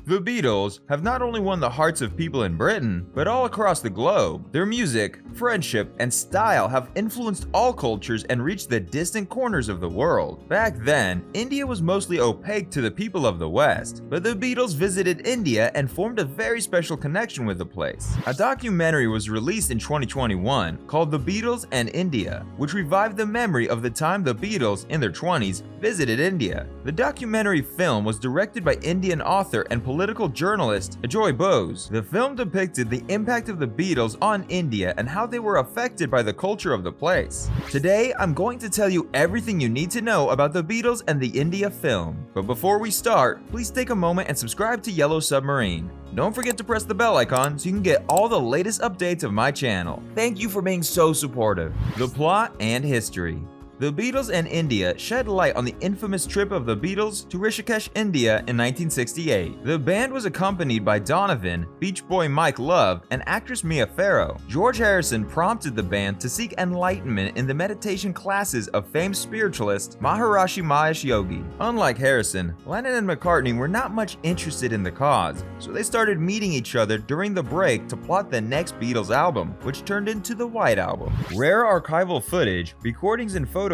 The Beatles have not only won the hearts of people in Britain, but all across the globe. Their music, friendship, and style have influenced all cultures and reached the distant corners of the world. Back then, India was mostly opaque to the people of the West, but the Beatles visited India and formed a very special connection with the place. A documentary was released in 2021 called The Beatles and India, which revived the memory of the time the Beatles, in their 20s, visited India. The documentary film was directed by Indian author and political journalist Ajoy Bose. The film depicted the impact of the Beatles on India and how they were affected by the culture of the place. Today, I'm going to tell you everything you need to know about the Beatles and the India film. But before we start, please take a moment and subscribe to Yellow Submarine. Don't forget to press the bell icon so you can get all the latest updates of my channel. Thank you for being so supportive. The plot and history. The Beatles and India shed light on the infamous trip of the Beatles to Rishikesh, India in 1968. The band was accompanied by Donovan, Beach Boy Mike Love, and actress Mia Farrow. George Harrison prompted the band to seek enlightenment in the meditation classes of famed spiritualist Maharishi Mahesh Yogi. Unlike Harrison, Lennon and McCartney were not much interested in the cause, so they started meeting each other during the break to plot the next Beatles album, which turned into the White Album. Rare archival footage, recordings and photographs,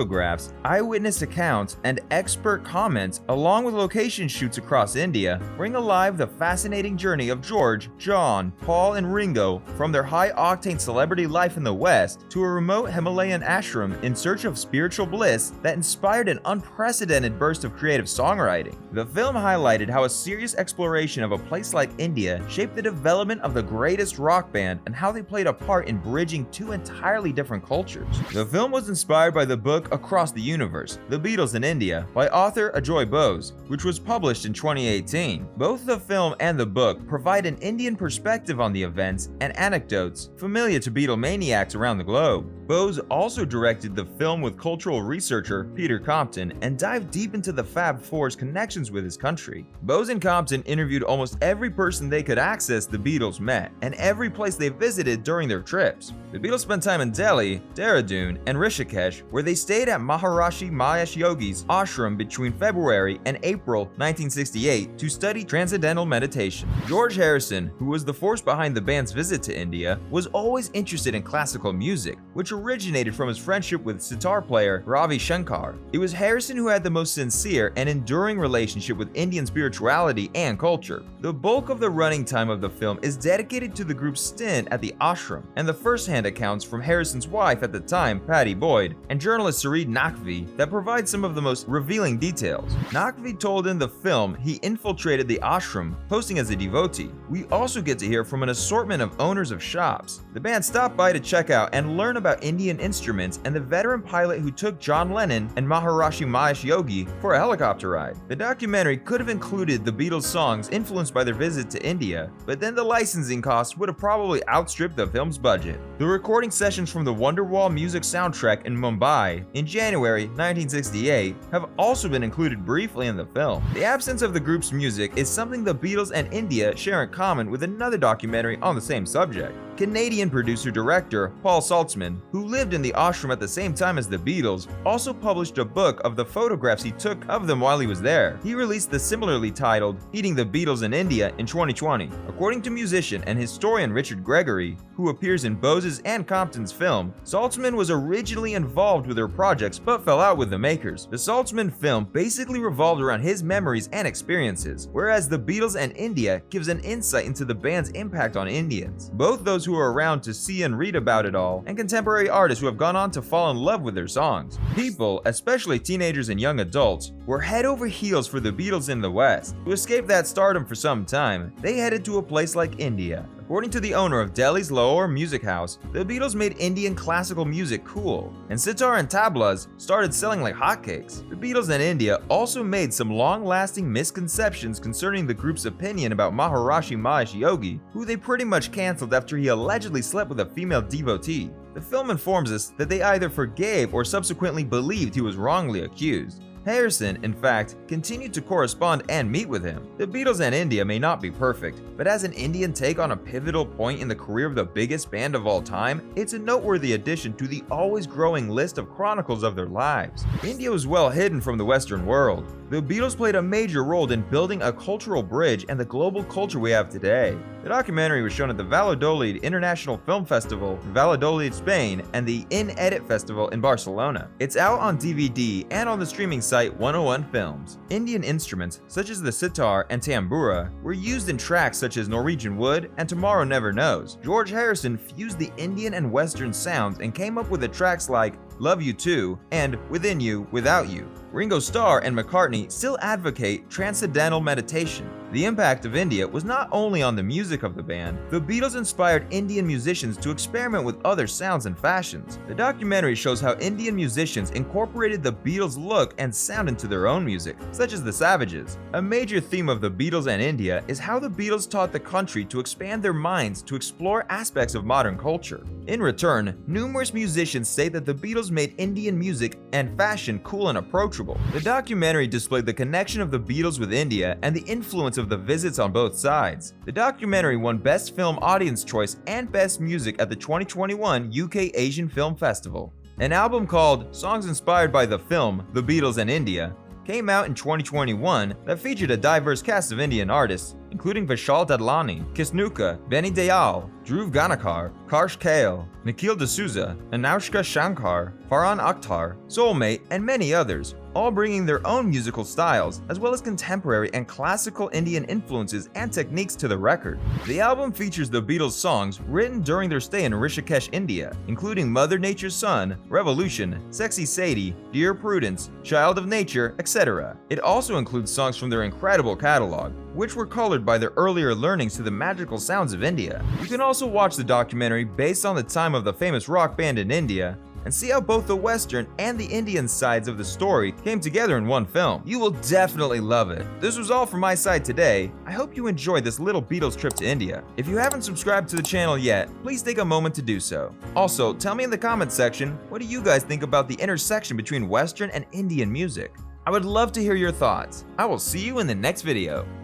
eyewitness accounts, and expert comments, along with location shoots across India, bring alive the fascinating journey of George, John, Paul, and Ringo from their high-octane celebrity life in the West to a remote Himalayan ashram in search of spiritual bliss that inspired an unprecedented burst of creative songwriting. The film highlighted how a serious exploration of a place like India shaped the development of the greatest rock band and how they played a part in bridging two entirely different cultures. The film was inspired by the book Across the Universe, The Beatles in India, by author Ajoy Bose, which was published in 2018. Both the film and the book provide an Indian perspective on the events and anecdotes familiar to Beatlemaniacs around the globe. Bose also directed the film with cultural researcher Peter Compton and dived deep into the Fab Four's connections with his country. Bose and Compton interviewed almost every person they could access the Beatles met, and every place they visited during their trips. The Beatles spent time in Delhi, Dehradun, and Rishikesh, where they stayed at Maharishi Mahesh Yogi's ashram between February and April 1968 to study transcendental meditation. George Harrison, who was the force behind the band's visit to India, was always interested in classical music, which originated from his friendship with sitar player Ravi Shankar. It was Harrison who had the most sincere and enduring relationship with Indian spirituality and culture. The bulk of the running time of the film is dedicated to the group's stint at the ashram, and the first-hand accounts from Harrison's wife at the time, Pattie Boyd, and journalist Sareed Naqvi that provide some of the most revealing details. Naqvi told in the film he infiltrated the ashram, posing as a devotee. We also get to hear from an assortment of owners of shops. The band stopped by to check out and learn about Indian instruments and the veteran pilot who took John Lennon and Maharishi Mahesh Yogi for a helicopter ride. The documentary could have included the Beatles' songs influenced by their visit to India, but then the licensing costs would have probably outstripped the film's budget. The recording sessions from the Wonderwall music soundtrack in Mumbai in January 1968 have also been included briefly in the film. The absence of the group's music is something the Beatles and India share in common with another documentary on the same subject. Canadian producer-director Paul Saltzman, who lived in the ashram at the same time as the Beatles, also published a book of the photographs he took of them while he was there. He released the similarly titled Meeting the Beatles in India in 2020. According to musician and historian Richard Gregory, who appears in Bose's and Compton's film, Saltzman was originally involved with their projects but fell out with the makers. The Saltzman film basically revolved around his memories and experiences, whereas The Beatles and India gives an insight into the band's impact on Indians, both those who are around to see and read about it all, and contemporary artists who have gone on to fall in love with their songs. People, especially teenagers and young adults, were head over heels for the Beatles in the West. To escape that stardom for some time, they headed to a place like India. According to the owner of Delhi's Lahore Music House, the Beatles made Indian classical music cool, and sitar and tablas started selling like hotcakes. The Beatles and India also made some long-lasting misconceptions concerning the group's opinion about Maharishi Mahesh Yogi, who they pretty much cancelled after he allegedly slept with a female devotee. The film informs us that they either forgave or subsequently believed he was wrongly accused. Harrison, in fact, continued to correspond and meet with him. The Beatles and India may not be perfect, but as an Indian take on a pivotal point in the career of the biggest band of all time, it's a noteworthy addition to the always growing list of chronicles of their lives. India was well hidden from the Western world. The Beatles played a major role in building a cultural bridge and the global culture we have today. The documentary was shown at the Valladolid International Film Festival in Valladolid, Spain, and the In Edit Festival in Barcelona. It's out on DVD and on the streaming site 101 Films. Indian instruments, such as the sitar and tambura, were used in tracks such as Norwegian Wood and Tomorrow Never Knows. George Harrison fused the Indian and Western sounds and came up with the tracks like Love You Too and Within You, Without You. Ringo Starr and McCartney still advocate transcendental meditation. The impact of India was not only on the music of the band, the Beatles inspired Indian musicians to experiment with other sounds and fashions. The documentary shows how Indian musicians incorporated the Beatles' look and sound into their own music, such as the Savages. A major theme of the Beatles and India is how the Beatles taught the country to expand their minds to explore aspects of modern culture. In return, numerous musicians say that the Beatles made Indian music and fashion cool and approachable. The documentary displayed the connection of the Beatles with India and the influence of the visits on both sides. The documentary won Best Film Audience Choice and Best Music at the 2021 UK Asian Film Festival. An album called Songs Inspired by the Film The Beatles and India came out in 2021 that featured a diverse cast of Indian artists, including Vishal Dadlani, Kisnuka, Benny Dayal, Dhruv Ganakar, Karsh Kale, Nikhil D'Souza, Anushka Shankar, Farhan Akhtar, Soulmate, and many others, all bringing their own musical styles, as well as contemporary and classical Indian influences and techniques to the record. The album features the Beatles' songs written during their stay in Rishikesh, India, including Mother Nature's Son, Revolution, Sexy Sadie, Dear Prudence, Child of Nature, etc. It also includes songs from their incredible catalog, which were colored by their earlier learnings to the magical sounds of India. You can also watch the documentary based on the time of the famous rock band in India, and see how both the Western and the Indian sides of the story came together in one film. You will definitely love it. This was all from my side today. I hope you enjoyed this little Beatles trip to India. If you haven't subscribed to the channel yet, please take a moment to do so. Also, tell me in the comments section, what do you guys think about the intersection between Western and Indian music? I would love to hear your thoughts. I will see you in the next video.